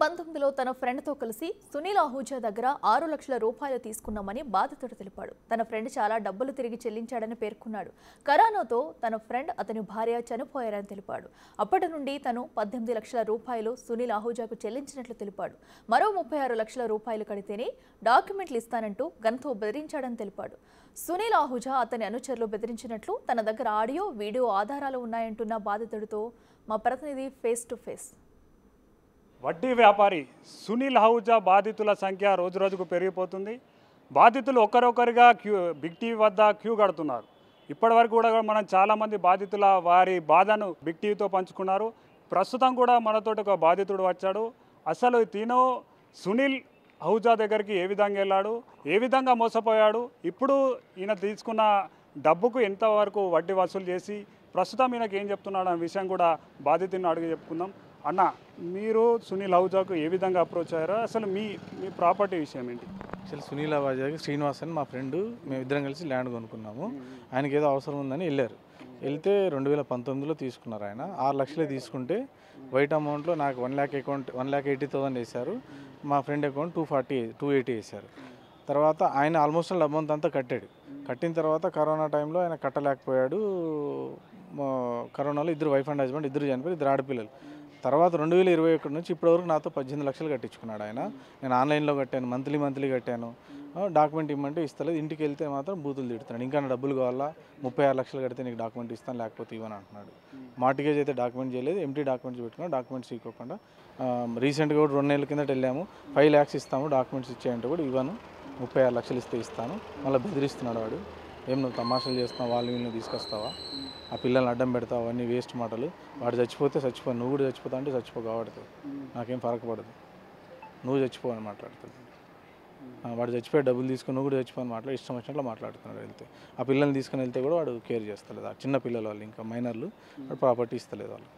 2019లో తన ఫ్రెండ్తో కలిసి సునీల్ ఆహూజా దగ్గర 6 లక్షల రూపాయలు తీసుకున్నామని బాధితుడు తెలిపాడు. తన ఫ్రెండ్ చాలా డబ్బులు తిరిగి చెల్లించాడని పేర్కొన్నాడు. కరోనాతో తన ఫ్రెండ్ అతని భార్య చనిపోయారని తెలిపాడు. అప్పటి నుండి తను 18 లక్షల రూపాయలు సునీల్ ఆహూజాకు చెల్లించినట్లు తెలిపాడు. మరో 36 లక్షల రూపాయలు కడితేనే డాక్యుమెంట్లు ఇస్తానంటూ గన్తో బెదిరించాడని తెలిపాడు. సునీల్ ఆహూజా అతని అనుచరులు బెదిరించినట్లు తన దగ్గర ఆడియో, వీడియో ఆధారాలు ఉన్నాయంటున్న బాధితుడితో మా ప్రతినిధి ఫేస్ టు ఫేస్. వడ్డీ వ్యాపారి సునీల్ ఆహూజా బాధితుల సంఖ్య రోజురోజుకు పెరిగిపోతుంది. బాధితులు ఒకరొకరిగా బిగ్ టీవీ వద్ద క్యూ కడుతున్నారు. ఇప్పటివరకు కూడా మనం చాలామంది బాధితుల వారి బాధను బిగ్ టీవీతో పంచుకున్నారు. ప్రస్తుతం కూడా మనతోటి ఒక బాధితుడు వచ్చాడు. అసలు తిను సునీల్ ఆహూజా దగ్గరికి ఏ విధంగా వెళ్ళాడు, ఏ విధంగా మోసపోయాడు, ఇప్పుడు ఈయన తీసుకున్న డబ్బుకు ఎంతవరకు వడ్డీ వసూలు చేసి ప్రస్తుతం ఈయనకి ఏం చెప్తున్నాడు అనే విషయం కూడా బాధితుని అడిగి చెప్పుకుందాం. అన్న, మీరు సునీల్ ఆహూజాకు ఏ విధంగా అప్రోచ్ అయ్యారో, అసలు మీ ప్రాపర్టీ విషయం ఏంటి? అసలు సునీల్ ఆహూజాకి శ్రీనివాస్ అని మా ఫ్రెండ్, మేము ఇద్దరం కలిసి ల్యాండ్ కొనుక్కున్నాము. ఆయనకి ఏదో అవసరం ఉందని వెళ్ళారు. వెళ్తే 2019లో తీసుకున్నారు. ఆయన 6 లక్షలే తీసుకుంటే వైట్ అమౌంట్లో నాకు 1 lakh అకౌంట్ 1,80,000 వేశారు. మా ఫ్రెండ్ అకౌంట్ 280 వేశారు. తర్వాత ఆయన ఆల్మోస్ట్ అమౌంట్ అంతా కట్టాడు. కట్టిన తర్వాత కరోనా టైంలో ఆయన కట్టలేకపోయాడు. కరోనాలో ఇద్దరు వైఫ్ అండ్ హస్బెండ్ ఇద్దరు చనిపోయి, ఇద్దరు ఆడపిల్లలు. తర్వాత 2021 నుంచి ఇప్పటివరకు నాతో 18 లక్షలు కట్టించుకున్నాడు ఆయన. నేను ఆన్లైన్లో కట్టాను, మంత్లీ కట్టాను. డాక్యుమెంట్ ఇవ్వమంటే ఇస్తలేదు. ఇంటికి వెళ్తే మాత్రం బూతులు తిడుతున్నాడు. ఇంకా నా డబ్బులు కావాలా, 36 లక్షలు కడితే నీకు డాక్యుమెంట్ ఇస్తాను, లేకపోతే ఇవ్వని అంటున్నాడు. మార్టిగేజ్ అయితే డాక్యుమెంట్ చేయలేదు, ఎంటీ డాక్యుమెంట్స్ పెట్టుకున్నా, డాక్యుమెంట్స్ ఇవ్వకుండా. రీసెంట్గా కూడా 2 నెలల కిందట వెళ్ళాము. 5 lakhs ఇస్తాము, డాక్యుమెంట్స్ ఇచ్చేయంటే కూడా ఇవ్వను, 36 లక్షలు ఇస్తే ఇస్తాను. మళ్ళీ బెదిరిస్తున్నాడు వాడు. ఏం నువ్వు తమాషాలు చేస్తున్నావు, వీళ్ళని తీసుకొస్తావా, ఆ పిల్లల్ని అడ్డం పెడతావు, అవన్నీ వేస్ట్ మాటలు. వాడు చచ్చిపోతే చచ్చిపో, నువ్వు కూడా చచ్చిపోతా అంటే చచ్చిపో కాబట్టి నాకేం ఫరక పడదు, నువ్వు చచ్చిపో అని మాట్లాడుతుంది. వాడు చచ్చిపోయి డబ్బులు తీసుకుని నువ్వు కూడా చచ్చిపోని మాట్లాడి ఇష్టం వచ్చినట్లు మాట్లాడుతున్నాడు. వెళ్తే ఆ పిల్లల్ని తీసుకుని వెళ్తే కూడా వాడు కేర్ చేస్తలేదు. ఆ చిన్న పిల్లలు వాళ్ళు, ఇంకా మైనర్లు, వాడు ప్రాపర్టీ ఇస్తలేదు వాళ్ళు.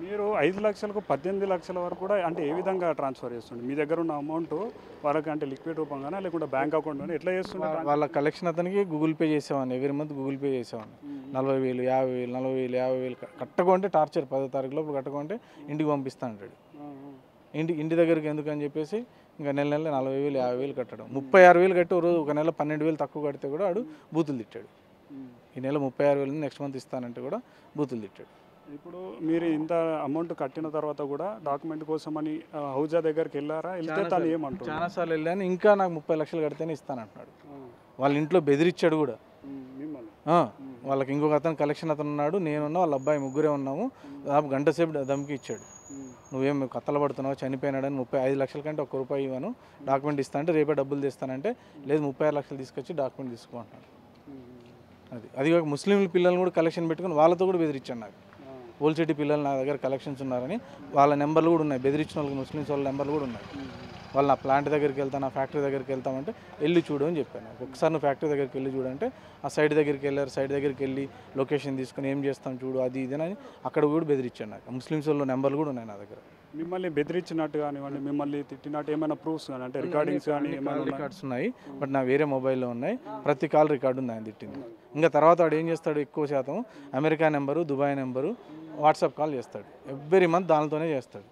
మీరు 5 లక్షలకు 18 లక్షల వరకు కూడా అంటే ఏ విధంగా ట్రాన్స్ఫర్ చేస్తుండే? మీ దగ్గర ఉన్న అమౌంట్ వాళ్ళకి అంటే లిక్విడ్ రూపంగానే లేకుంటే బ్యాంక్ అకౌంట్ కానీ ఎట్లా చేస్తుండే? వాళ్ళ కలెక్షన్ అతనికి గూగుల్ పే చేసేవాడిని, ఎవ్రీ మంత్ గూగుల్ పే చేసేవాడిని. 40,000, 50,000, 40,000, 50,000 కట్టకుంటే టార్చర్. 10వ తారీఖు లోపల కట్టకుంటే ఇంటికి పంపిస్తా అంటాడు. ఇంటి దగ్గరికి ఎందుకని చెప్పేసి ఇంకా నెల 40,000, 50,000 కట్టడం. 36,000 కట్టి రోజు ఒక నెల 12,000 తక్కువ కడితే కూడా వాడు బూతులు తిట్టాడు. ఈ నెల 36,000 నెక్స్ట్ మంత్ ఇస్తానంటే కూడా బూతులు తిట్టాడు. ఇప్పుడు మీరు ఇంత అమౌంట్ కట్టిన తర్వాత కూడా డాక్యుమెంట్ కోసం అని ఆహూజా దగ్గరికి వెళ్ళారా? వెళ్తే తను ఏమంటారు? చాలాసార్లు వెళ్ళాను. ఇంకా నాకు 30 లక్షలు కడితేనే ఇస్తానంటున్నాడు. వాళ్ళ ఇంట్లో బెదిరించాడు కూడా. వాళ్ళకి ఇంకొక అతను కలెక్షన్ అతను ఉన్నాడు, నేనున్నా, వాళ్ళ అబ్బాయి, ముగ్గురే ఉన్నాము. దాదాపు గంట సేపు దమ్కి ఇచ్చాడు. నువ్వేం కత్తలు పడుతున్నావు, చనిపోయినాడని 35 లక్షల కంటే ₹1 ఇవ్వను, డాక్యుమెంట్ ఇస్తా అంటే రేపే డబ్బులు తెస్తానంటే లేదు, 36 లక్షలు తీసుకొచ్చి డాక్యుమెంట్ తీసుకుంటున్నాడు. అది కాక ముస్లింల పిల్లల్ని కూడా కలెక్షన్ పెట్టుకుని వాళ్ళతో కూడా బెదిరించాడు. నాకు ఓల్సిటీ పిల్లలు నా దగ్గర కలెక్షన్స్ ఉన్నారని వాళ్ళ నెంబర్లు కూడా ఉన్నాయి. బెదిరించిన వాళ్ళకి ముస్లిమ్స్ వాళ్ళ నెంబర్లు కూడా ఉన్నాయి. వాళ్ళు నా ప్లాంట్ దగ్గరికి వెళ్తాను, నా ఫ్యాక్టరీ దగ్గరికి వెళ్తామంటే వెళ్ళి చూడు అని చెప్పాను. ఒకసారి నువ్వు ఫ్యాక్టరీ దగ్గరికి వెళ్ళి చూడంటే ఆ సైడ్ దగ్గరికి వెళ్ళారు. సైడ్ దగ్గరికి వెళ్ళి లొకేషన్ తీసుకుని ఏం చేస్తాం చూడు, అది ఇదేనని అక్కడ కూడా బెదిరించాను. నాకు ముస్లిమ్స్ వాళ్ళ నెంబర్లు కూడా ఉన్నాయి నా దగ్గర. మిమ్మల్ని బెదిరించినట్టు కానివ్వండి, మిమ్మల్ని తిట్టినట్టు ఏమైనా ప్రూఫ్స్ కానీ అంటే రికార్డింగ్స్ కానీ రికార్డ్స్ ఉన్నాయి, బట్ నా వేరే మొబైల్లో ఉన్నాయి. ప్రతి కాల్ రికార్డు ఉంది ఆయన తిట్టింది. ఇంకా తర్వాత వాడు ఏం చేస్తాడు, ఎక్కువ శాతం America number, Dubai number, WhatsApp call చేస్తాడు. ఎవ్రీ మంత్ దానితోనే చేస్తాడు.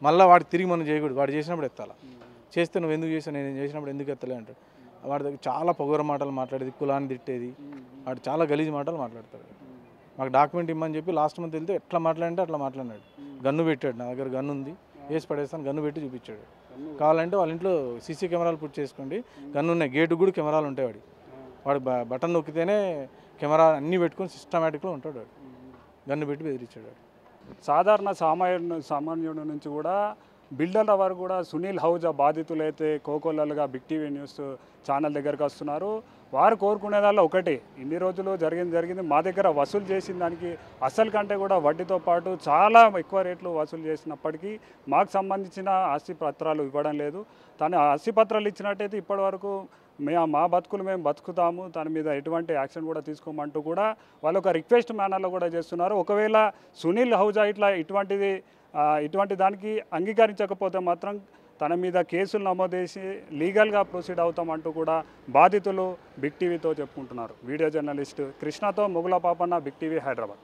మళ్ళీ వాడు తిరిగి మనం చేయకూడదు. వాడు చేసినప్పుడు ఎత్తాలా, చేస్తే నువ్వు ఎందుకు చేసావు, నేను చేసినప్పుడు ఎందుకు ఎత్తలే అంటాడు. వాడి దగ్గర చాలా పొగర మాటలు మాట్లాడేది, కులాన్ని తిట్టేది, వాడు చాలా గలీజ్ మాటలు మాట్లాడతాడు. మాకు డాక్యుమెంట్ ఇమ్మని చెప్పి లాస్ట్ మంత్ వెళ్తే ఎట్లా మాట్లాడంటే అట్లా మాట్లాడినాడు. గన్ను పెట్టాడు, నా దగ్గర గన్ను ఉంది, వేసి పడేస్తాను, గన్ను పెట్టి చూపించాడు. కావాలంటే వాళ్ళ ఇంట్లో సీసీ కెమెరాలు పుట్ చేసుకోండి, గన్ను ఉన్నాయి, గేటు కూడా కెమెరాలు ఉంటాయి. వాడు బటన్ నొక్కితేనే కెమెరా అన్నీ పెట్టుకొని సిస్టమేటిక్లో ఉంటాడు. వాడు గన్ను పెట్టి బెదిరించాడు. సాధారణ సామాన్యుడి నుంచి కూడా బిల్డర్ల వరకు కూడా సునీల్ ఆహూజా బాధితులైతే కోకొల్లలుగా బిగ్ టీవీ న్యూస్ ఛానల్ దగ్గరకు వస్తున్నారు. వారు కోరుకునేదాల్లో ఒకటి, ఇన్ని రోజులు జరిగింది మా దగ్గర వసూలు చేసిన దానికి అసలు కంటే కూడా వడ్డీతో పాటు చాలా ఎక్కువ రేట్లు వసూలు చేసినప్పటికీ మాకు సంబంధించిన ఆస్తి పత్రాలు ఇవ్వడం లేదు. తను ఆస్తి పత్రాలు ఇచ్చినట్టయితే ఇప్పటి వరకు మా బతుకులు మేము బతుకుతాము, తన మీద ఎటువంటి యాక్షన్ కూడా తీసుకోమంటూ కూడా వాళ్ళు ఒక రిక్వెస్ట్ మేనర్లో కూడా చేస్తున్నారు. ఒకవేళ సునీల్ ఆహూజా ఇటువంటి దానికి అంగీకరించకపోతే మాత్రం తన మీద కేసులు నమోదు చేసి లీగల్గా ప్రొసీడ్ అవుతామంటూ కూడా బాధితులు బిగ్ టీవీతో చెప్పుకుంటున్నారు. వీడియో జర్నలిస్ట్ కృష్ణతో మొగుల పాపన్న, బిగ్ టీవీ, హైదరాబాద్.